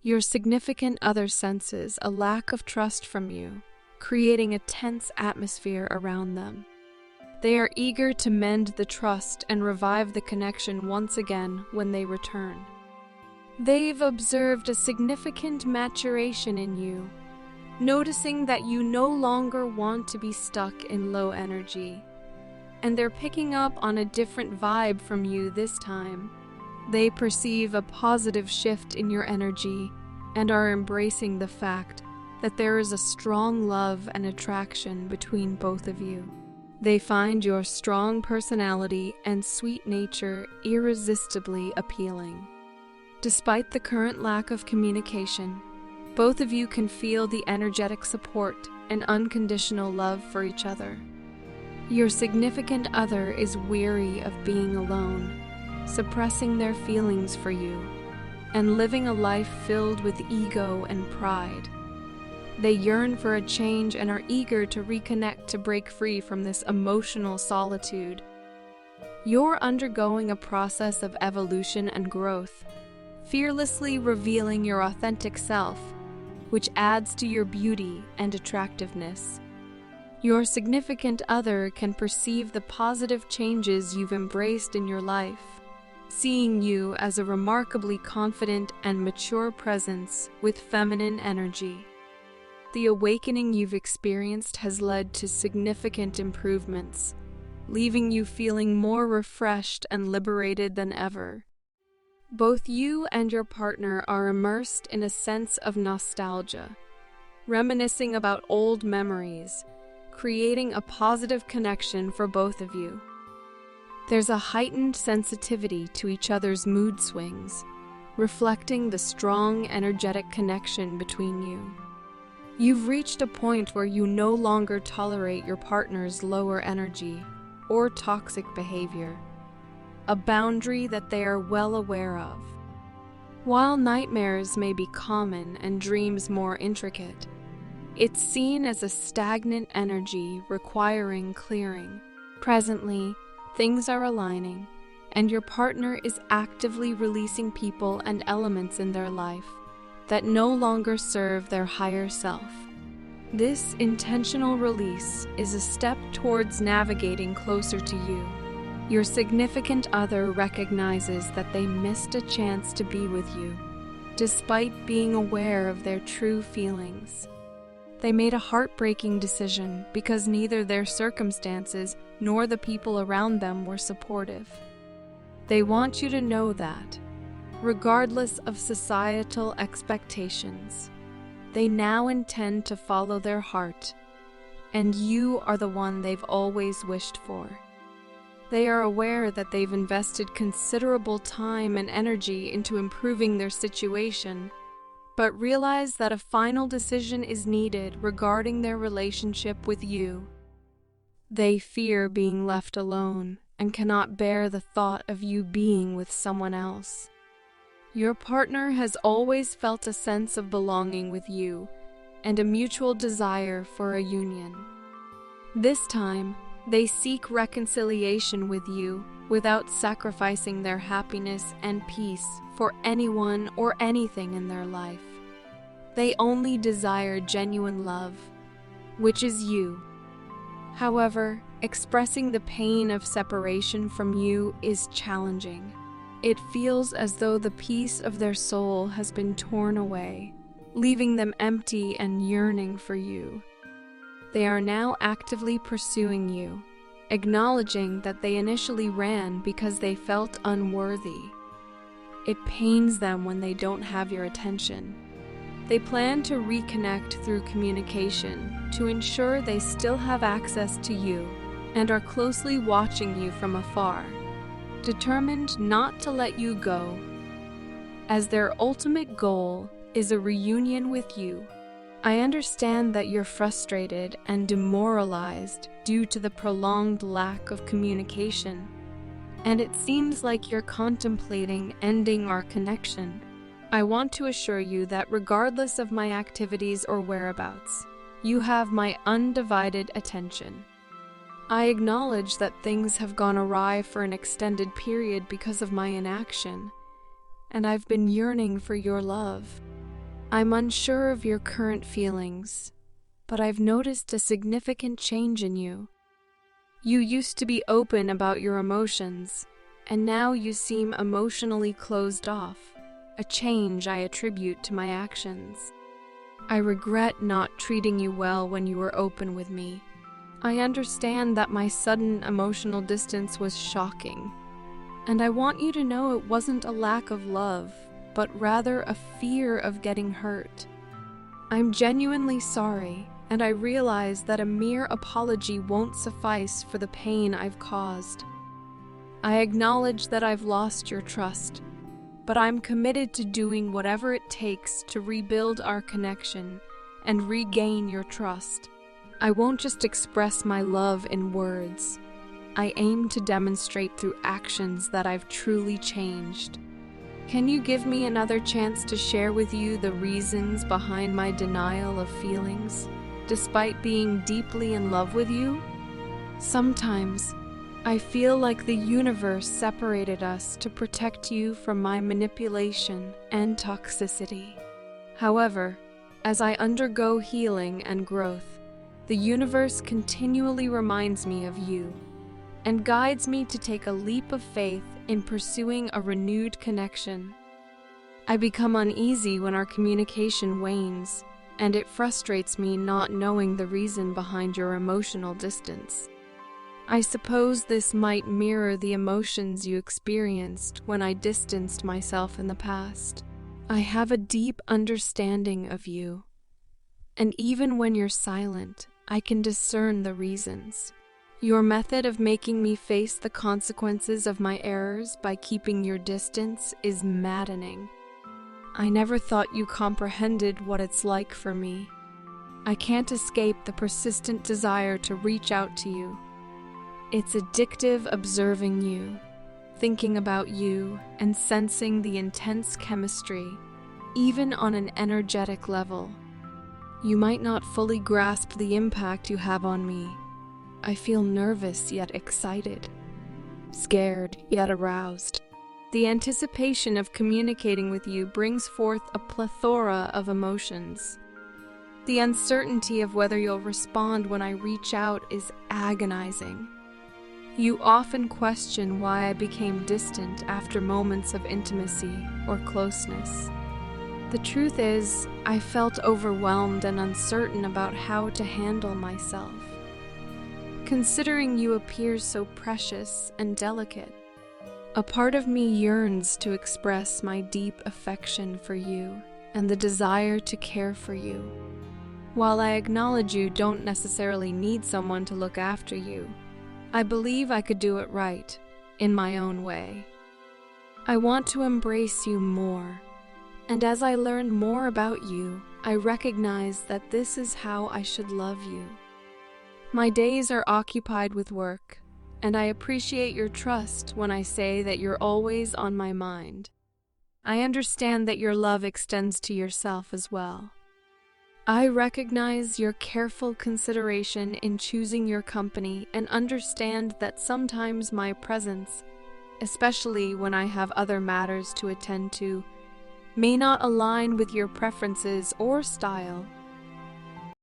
Your significant other senses a lack of trust from you, creating a tense atmosphere around them. They are eager to mend the trust and revive the connection once again when they return. They've observed a significant maturation in you, noticing that you no longer want to be stuck in low energy, and they're picking up on a different vibe from you this time. They perceive a positive shift in your energy and are embracing the fact that there is a strong love and attraction between both of you. They find your strong personality and sweet nature irresistibly appealing. Despite the current lack of communication, both of you can feel the energetic support and unconditional love for each other. Your significant other is weary of being alone, suppressing their feelings for you, and living a life filled with ego and pride. They yearn for a change and are eager to reconnect to break free from this emotional solitude. You're undergoing a process of evolution and growth, fearlessly revealing your authentic self, which adds to your beauty and attractiveness. Your significant other can perceive the positive changes you've embraced in your life, seeing you as a remarkably confident and mature presence with feminine energy. The awakening you've experienced has led to significant improvements, leaving you feeling more refreshed and liberated than ever. Both you and your partner are immersed in a sense of nostalgia, reminiscing about old memories, creating a positive connection for both of you. There's a heightened sensitivity to each other's mood swings, reflecting the strong, energetic connection between you. You've reached a point where you no longer tolerate your partner's lower energy or toxic behavior, a boundary that they are well aware of. While nightmares may be common and dreams more intricate, it's seen as a stagnant energy requiring clearing. Presently, things are aligning, and your partner is actively releasing people and elements in their life that no longer serve their higher self. This intentional release is a step towards navigating closer to you. Your significant other recognizes that they missed a chance to be with you, despite being aware of their true feelings. They made a heartbreaking decision because neither their circumstances nor the people around them were supportive. They want you to know that, regardless of societal expectations, they now intend to follow their heart, and you are the one they've always wished for. They are aware that they've invested considerable time and energy into improving their situation, but realize that a final decision is needed regarding their relationship with you. They fear being left alone and cannot bear the thought of you being with someone else. Your partner has always felt a sense of belonging with you and a mutual desire for a union. This time, they seek reconciliation with you without sacrificing their happiness and peace for anyone or anything in their life. They only desire genuine love, which is you. However, expressing the pain of separation from you is challenging. It feels as though the piece of their soul has been torn away, leaving them empty and yearning for you. They are now actively pursuing you, acknowledging that they initially ran because they felt unworthy. It pains them when they don't have your attention. They plan to reconnect through communication to ensure they still have access to you and are closely watching you from afar, determined not to let you go, as their ultimate goal is a reunion with you. I understand that you're frustrated and demoralized due to the prolonged lack of communication, and it seems like you're contemplating ending our connection. I want to assure you that regardless of my activities or whereabouts, you have my undivided attention. I acknowledge that things have gone awry for an extended period because of my inaction, and I've been yearning for your love. I'm unsure of your current feelings, but I've noticed a significant change in you. You used to be open about your emotions, and now you seem emotionally closed off, a change I attribute to my actions. I regret not treating you well when you were open with me. I understand that my sudden emotional distance was shocking, and I want you to know it wasn't a lack of love, but rather a fear of getting hurt. I'm genuinely sorry, and I realize that a mere apology won't suffice for the pain I've caused. I acknowledge that I've lost your trust, but I'm committed to doing whatever it takes to rebuild our connection and regain your trust. I won't just express my love in words. I aim to demonstrate through actions that I've truly changed. Can you give me another chance to share with you the reasons behind my denial of feelings, despite being deeply in love with you? Sometimes, I feel like the universe separated us to protect you from my manipulation and toxicity. However, as I undergo healing and growth, the universe continually reminds me of you and guides me to take a leap of faith in pursuing a renewed connection. I become uneasy when our communication wanes, and it frustrates me not knowing the reason behind your emotional distance. I suppose this might mirror the emotions you experienced when I distanced myself in the past. I have a deep understanding of you, and even when you're silent, I can discern the reasons. Your method of making me face the consequences of my errors by keeping your distance is maddening. I never thought you comprehended what it's like for me. I can't escape the persistent desire to reach out to you. It's addictive observing you, thinking about you, and sensing the intense chemistry, even on an energetic level. You might not fully grasp the impact you have on me. I feel nervous yet excited, scared yet aroused. The anticipation of communicating with you brings forth a plethora of emotions. The uncertainty of whether you'll respond when I reach out is agonizing. You often question why I became distant after moments of intimacy or closeness. The truth is, I felt overwhelmed and uncertain about how to handle myself. Considering you appears so precious and delicate, a part of me yearns to express my deep affection for you and the desire to care for you. While I acknowledge you don't necessarily need someone to look after you, I believe I could do it right, in my own way. I want to embrace you more, and as I learn more about you, I recognize that this is how I should love you. My days are occupied with work, and I appreciate your trust when I say that you're always on my mind. I understand that your love extends to yourself as well. I recognize your careful consideration in choosing your company and understand that sometimes my presence, especially when I have other matters to attend to, may not align with your preferences or style,